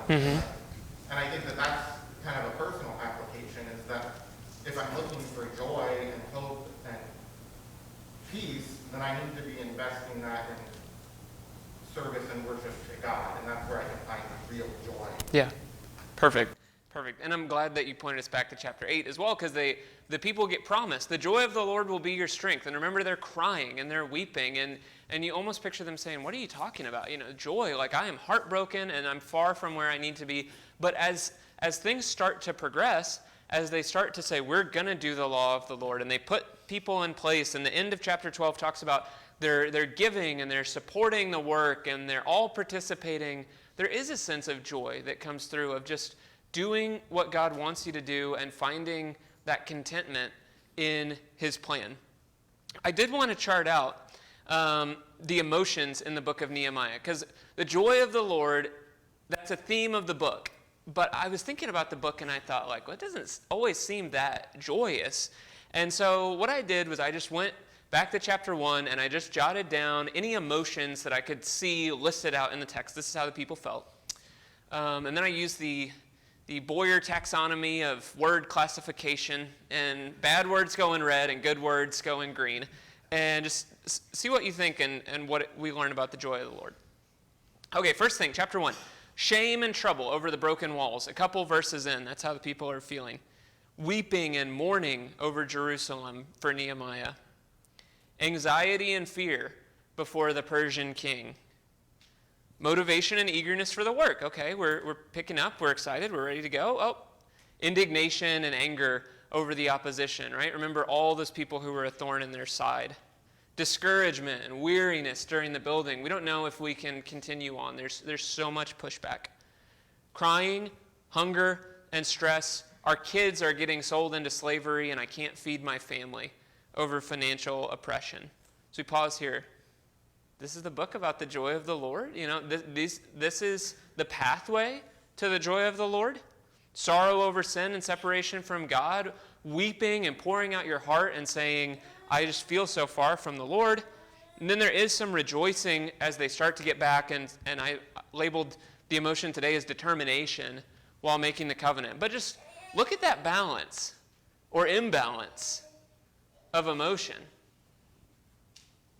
Mm-hmm. And I think that that's kind of a personal application, is that if I'm looking for joy and hope and peace, then I need to be investing that in service and worship to God, and that's where I can find real joy. Yeah, perfect. Perfect. And I'm glad that you pointed us back to chapter 8 as well, because the people get promised, the joy of the Lord will be your strength. And remember, they're crying and they're weeping, and you almost picture them saying, what are you talking about? Joy, like I am heartbroken and I'm far from where I need to be. But as things start to progress, as they start to say, we're going to do the law of the Lord, and they put people in place, and the end of chapter 12 talks about they're giving and they're supporting the work and they're all participating, there is a sense of joy that comes through of just doing what God wants you to do and finding that contentment in his plan. I did want to chart out the emotions in the book of Nehemiah, because the joy of the Lord, that's a theme of the book. But I was thinking about the book and I thought, well, it doesn't always seem that joyous. And so what I did was I just went back to chapter 1 and I just jotted down any emotions that I could see listed out in the text. This is how the people felt. And then I used the Boyer taxonomy of word classification, and bad words go in red and good words go in green. And just see what you think and what we learn about the joy of the Lord. Okay, first thing, chapter 1. Shame and trouble over the broken walls. A couple verses in, that's how the people are feeling. Weeping and mourning over Jerusalem for Nehemiah. Anxiety and fear before the Persian king. Motivation and eagerness for the work. Okay, we're picking up, we're excited, we're ready to go. Oh, indignation and anger over the opposition, right? Remember all those people who were a thorn in their side. Discouragement and weariness during the building. We don't know if we can continue on. There's so much pushback. Crying, hunger, and stress. Our kids are getting sold into slavery and I can't feed my family over financial oppression. So we pause here. This is the book about the joy of the Lord. This is the pathway to the joy of the Lord. Sorrow over sin and separation from God, weeping and pouring out your heart and saying, I just feel so far from the Lord. And then there is some rejoicing as they start to get back, and I labeled the emotion today as determination while making the covenant. But just look at that balance or imbalance of emotion.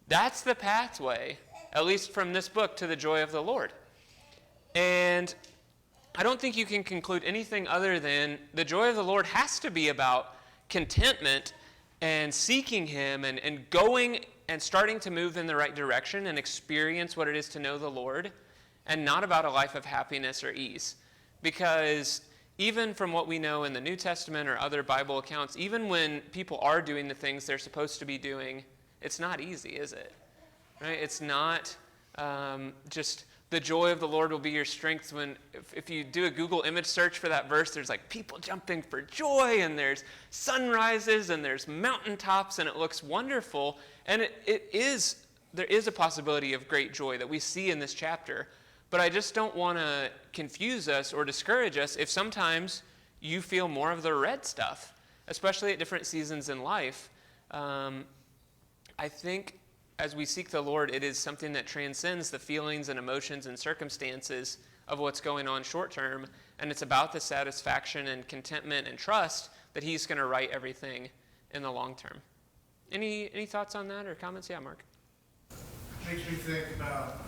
That's the pathway, at least from this book, to the joy of the Lord. And I don't think you can conclude anything other than the joy of the Lord has to be about contentment and seeking him and going and starting to move in the right direction and experience what it is to know the Lord, and not about a life of happiness or ease. Because even from what we know in the New Testament or other Bible accounts, even when people are doing the things they're supposed to be doing, it's not easy, is it? Right? It's not just the joy of the Lord will be your strength. When if you do a Google image search for that verse, there's like people jumping for joy, and there's sunrises, and there's mountaintops, and it looks wonderful. And there is a possibility of great joy that we see in this chapter. But I just don't want to confuse us or discourage us if sometimes you feel more of the red stuff, especially at different seasons in life. I think as we seek the Lord, it is something that transcends the feelings and emotions and circumstances of what's going on short term, and it's about the satisfaction and contentment and trust that he's going to right everything in the long term. Any thoughts on that or comments? Yeah, Mark. Makes me think about,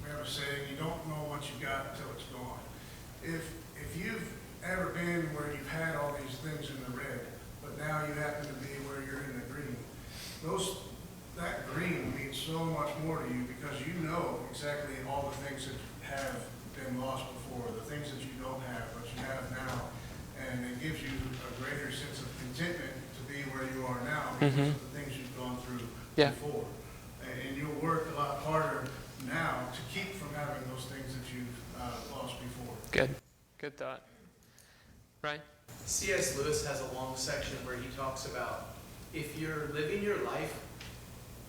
we have a saying, you don't know what you got until it's gone. If you've ever been where you've had all these things in the red, but now you happen to be where you're in the green, that green means so much more to you because you know exactly all the things that have been lost before, the things that you don't have, but you have now. And it gives you a greater sense of contentment to be where you are now because of the things you've gone through before. And you'll work a lot harder now to keep from having those things that you've lost before. Good thought. Right? C.S. Lewis has a long section where he talks about if you're living your life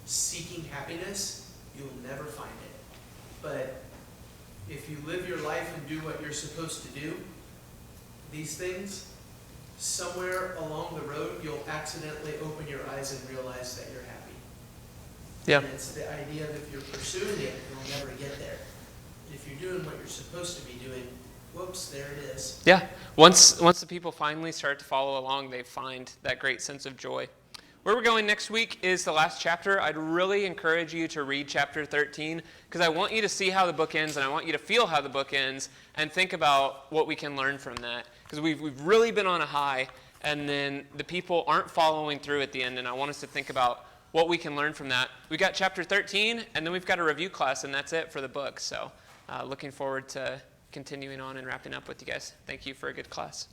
seeking happiness, you'll never find it. But if you live your life and do what you're supposed to do, these things, somewhere along the road, you'll accidentally open your eyes and realize that you're happy. Yeah. And it's the idea that if you're pursuing it, you'll never get there. if you're doing what you're supposed to be doing, whoops, there it is. Yeah. Once the people finally start to follow along, they find that great sense of joy. Where we're going next week is the last chapter. I'd really encourage you to read chapter 13 because I want you to see how the book ends and I want you to feel how the book ends and think about what we can learn from that. Because we've really been on a high and then the people aren't following through at the end, and I want us to think about what we can learn from that. We got chapter 13 and then we've got a review class, and that's it for the book. So looking forward to continuing on and wrapping up with you guys. Thank you for a good class.